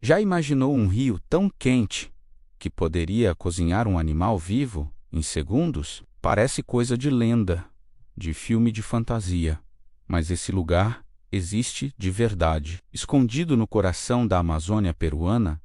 Já imaginou um rio tão quente que poderia cozinhar um animal vivo em segundos? Parece coisa de lenda, de filme de fantasia, mas esse lugar existe de verdade. Escondido no coração da Amazônia peruana,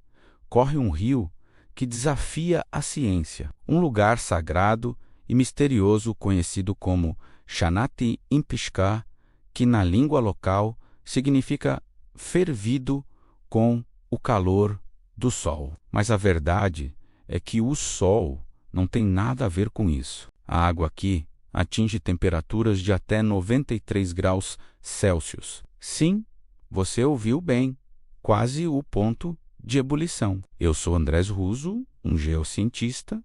corre um rio que desafia a ciência, um lugar sagrado e misterioso conhecido como Xanati Impixká, que na língua local significa fervido com o calor do sol. Mas a verdade é que o sol não tem nada a ver com isso. A água aqui atinge temperaturas de até 93 graus Celsius. Sim, você ouviu bem, quase o ponto de ebulição. Eu sou Andrés Russo, um geocientista,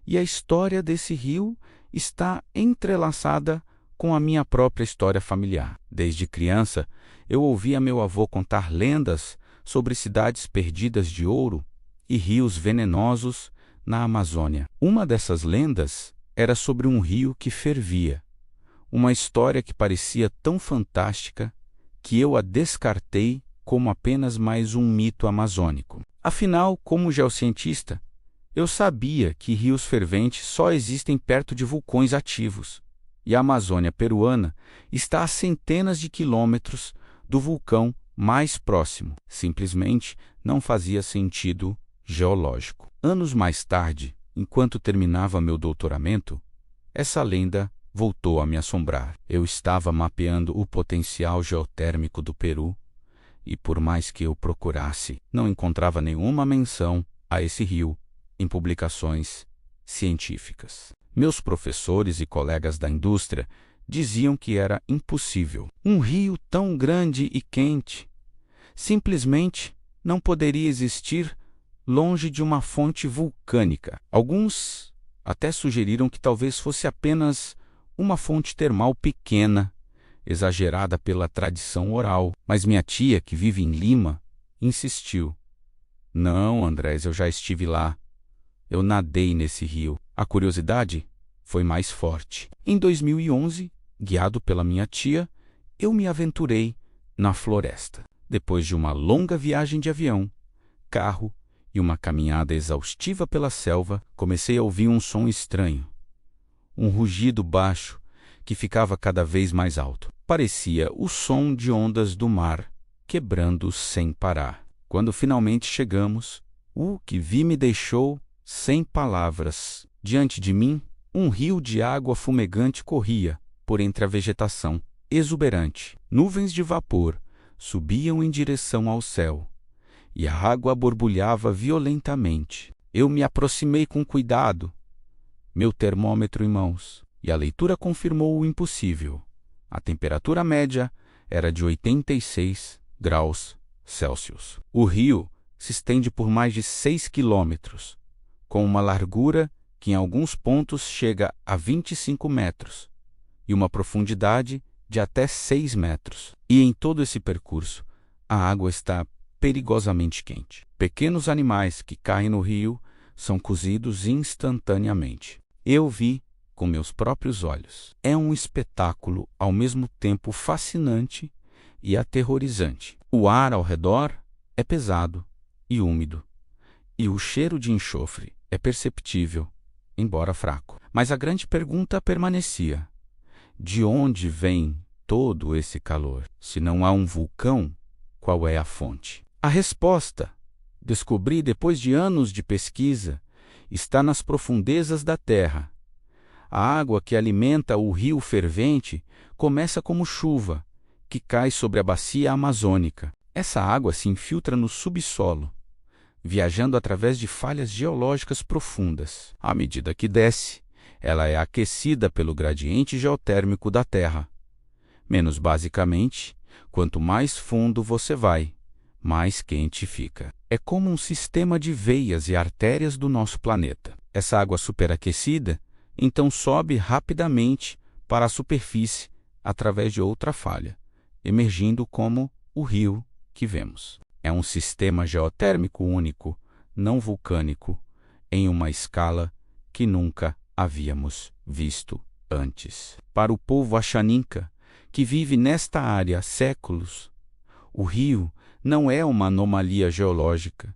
e a história desse rio está entrelaçada com a minha própria história familiar. Desde criança, eu ouvia meu avô contar lendas sobre cidades perdidas de ouro e rios venenosos na Amazônia. Uma dessas lendas era sobre um rio que fervia, uma história que parecia tão fantástica que eu a descartei como apenas mais um mito amazônico. Afinal, como geocientista, eu sabia que rios ferventes só existem perto de vulcões ativos, e a Amazônia peruana está a centenas de quilômetros do vulcão mais próximo. Simplesmente não fazia sentido geológico. Anos mais tarde, enquanto terminava meu doutoramento, essa lenda voltou a me assombrar. Eu estava mapeando o potencial geotérmico do Peru e, por mais que eu procurasse, não encontrava nenhuma menção a esse rio em publicações científicas. Meus professores e colegas da indústria diziam que era impossível. Um rio tão grande e quente simplesmente não poderia existir longe de uma fonte vulcânica. Alguns até sugeriram que talvez fosse apenas uma fonte termal pequena, exagerada pela tradição oral. Mas minha tia, que vive em Lima, insistiu. Não, Andrés, eu já estive lá. Eu nadei nesse rio. A curiosidade foi mais forte. Em 2011, guiado pela minha tia, eu me aventurei na floresta. Depois de uma longa viagem de avião, carro e uma caminhada exaustiva pela selva, comecei a ouvir um som estranho. Um rugido baixo que ficava cada vez mais alto. Parecia o som de ondas do mar quebrando sem parar. Quando finalmente chegamos, o que vi me deixou sem palavras. Diante de mim, um rio de água fumegante corria por entre a vegetação exuberante. Nuvens de vapor subiam em direção ao céu, e a água borbulhava violentamente. Eu me aproximei com cuidado, meu termômetro em mãos, e a leitura confirmou o impossível. A temperatura média era de 86 graus Celsius. O rio se estende por mais de 6 quilômetros, com uma largura que em alguns pontos chega a 25 metros e uma profundidade de até 6 metros. E em todo esse percurso, a água está perigosamente quente. Pequenos animais que caem no rio são cozidos instantaneamente. Eu vi com meus próprios olhos. É um espetáculo ao mesmo tempo fascinante e aterrorizante. O ar ao redor é pesado e úmido, e o cheiro de enxofre é perceptível, embora fraco. Mas a grande pergunta permanecia: de onde vem todo esse calor? Se não há um vulcão, qual é a fonte? A resposta, descobri depois de anos de pesquisa, está nas profundezas da Terra. A água que alimenta o rio fervente começa como chuva, que cai sobre a bacia amazônica. Essa água se infiltra no subsolo, viajando através de falhas geológicas profundas. À medida que desce, ela é aquecida pelo gradiente geotérmico da Terra. Menos basicamente, quanto mais fundo você vai, mais quente fica. É como um sistema de veias e artérias do nosso planeta. Essa água superaquecida então sobe rapidamente para a superfície através de outra falha, emergindo como o rio que vemos. É um sistema geotérmico único, não vulcânico, em uma escala que nunca havíamos visto antes. Para o povo Axaninca, que vive nesta área há séculos, o rio não é uma anomalia geológica,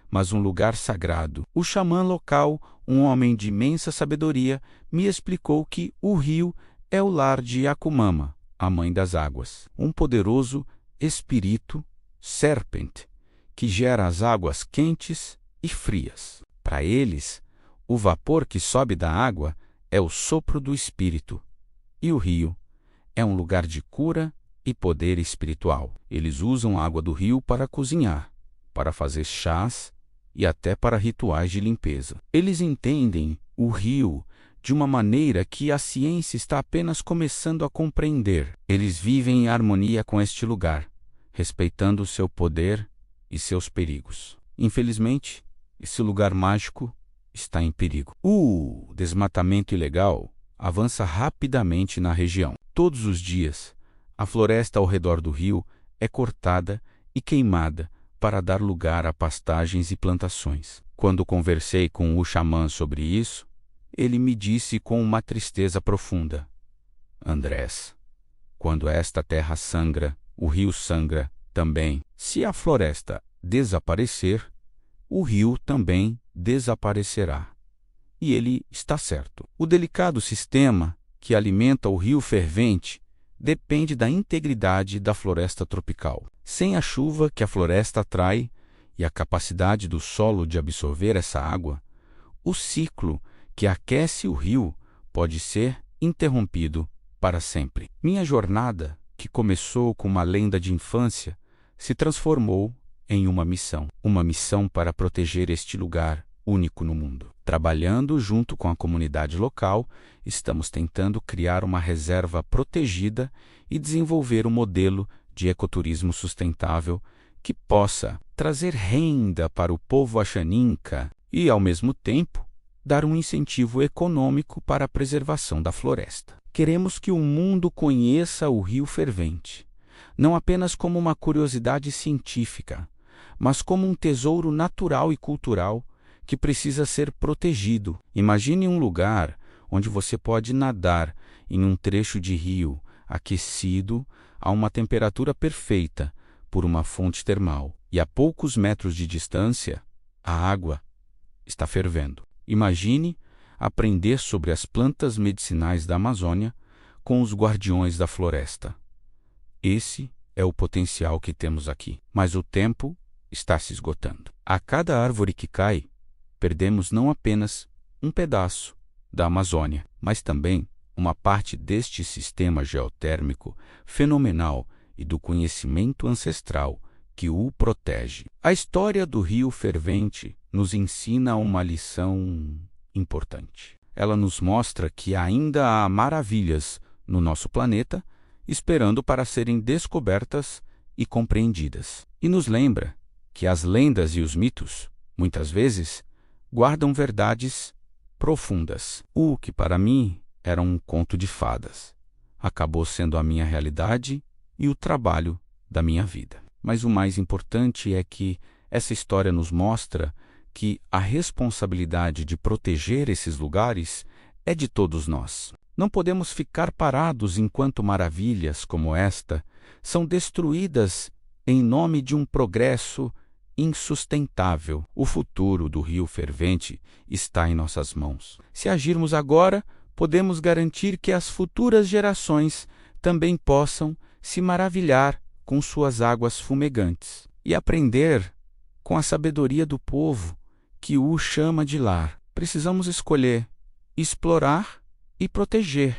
mas um lugar sagrado. O xamã local, um homem de imensa sabedoria, me explicou que o rio é o lar de Yakumama, a mãe das águas, um poderoso espírito, serpent, que gera as águas quentes e frias. Para eles, o vapor que sobe da água é o sopro do espírito, e o rio é um lugar de cura e poder espiritual. Eles usam a água do rio para cozinhar, para fazer chás e até para rituais de limpeza. Eles entendem o rio de uma maneira que a ciência está apenas começando a compreender. Eles vivem em harmonia com este lugar, respeitando o seu poder e seus perigos. Infelizmente, esse lugar mágico está em perigo. O desmatamento ilegal avança rapidamente na região. Todos os dias, a floresta ao redor do rio é cortada e queimada para dar lugar a pastagens e plantações. Quando conversei com o xamã sobre isso, ele me disse com uma tristeza profunda: Andrés, quando esta terra sangra, o rio sangra também. Se a floresta desaparecer, o rio também desaparecerá. E ele está certo. O delicado sistema que alimenta o rio fervente depende da integridade da floresta tropical. Sem a chuva que a floresta atrai e a capacidade do solo de absorver essa água, o ciclo que aquece o rio pode ser interrompido para sempre. Minha jornada, que começou com uma lenda de infância, se transformou em uma missão para proteger este lugar único no mundo. Trabalhando junto com a comunidade local, estamos tentando criar uma reserva protegida e desenvolver um modelo de ecoturismo sustentável que possa trazer renda para o povo Axaninca e, ao mesmo tempo, dar um incentivo econômico para a preservação da floresta. Queremos que o mundo conheça o Rio Fervente, não apenas como uma curiosidade científica, mas como um tesouro natural e cultural que precisa ser protegido. Imagine um lugar onde você pode nadar em um trecho de rio aquecido a uma temperatura perfeita por uma fonte termal, e a poucos metros de distância, a água está fervendo. Imagine aprender sobre as plantas medicinais da Amazônia com os guardiões da floresta. Esse é o potencial que temos aqui, mas o tempo está se esgotando. A cada árvore que cai, perdemos não apenas um pedaço da Amazônia, mas também uma parte deste sistema geotérmico fenomenal e do conhecimento ancestral que o protege. A história do Rio Fervente nos ensina uma lição importante. Ela nos mostra que ainda há maravilhas no nosso planeta esperando para serem descobertas e compreendidas. E nos lembra que as lendas e os mitos, muitas vezes, guardam verdades profundas. O que para mim era um conto de fadas acabou sendo a minha realidade e o trabalho da minha vida. Mas o mais importante é que essa história nos mostra que a responsabilidade de proteger esses lugares é de todos nós. Não podemos ficar parados enquanto maravilhas como esta são destruídas em nome de um progresso insustentável. O futuro do Rio Fervente está em nossas mãos. Se agirmos agora, podemos garantir que as futuras gerações também possam se maravilhar com suas águas fumegantes e aprender com a sabedoria do povo que o chama de lar. Precisamos escolher explorar e proteger,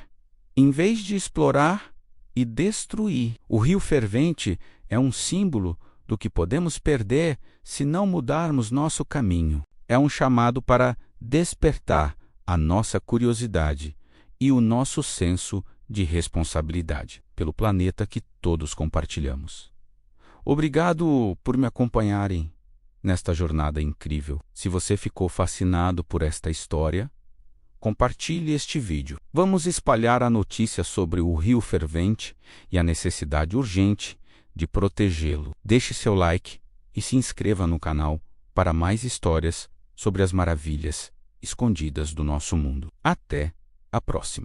em vez de explorar e destruir. O Rio Fervente é um símbolo do que podemos perder se não mudarmos nosso caminho. É um chamado para despertar a nossa curiosidade e o nosso senso de responsabilidade pelo planeta que todos compartilhamos. Obrigado por me acompanharem nesta jornada incrível. Se você ficou fascinado por esta história, compartilhe este vídeo. Vamos espalhar a notícia sobre o Rio Fervente e a necessidade urgente de protegê-lo. Deixe seu like e se inscreva no canal para mais histórias sobre as maravilhas escondidas do nosso mundo. Até a próxima!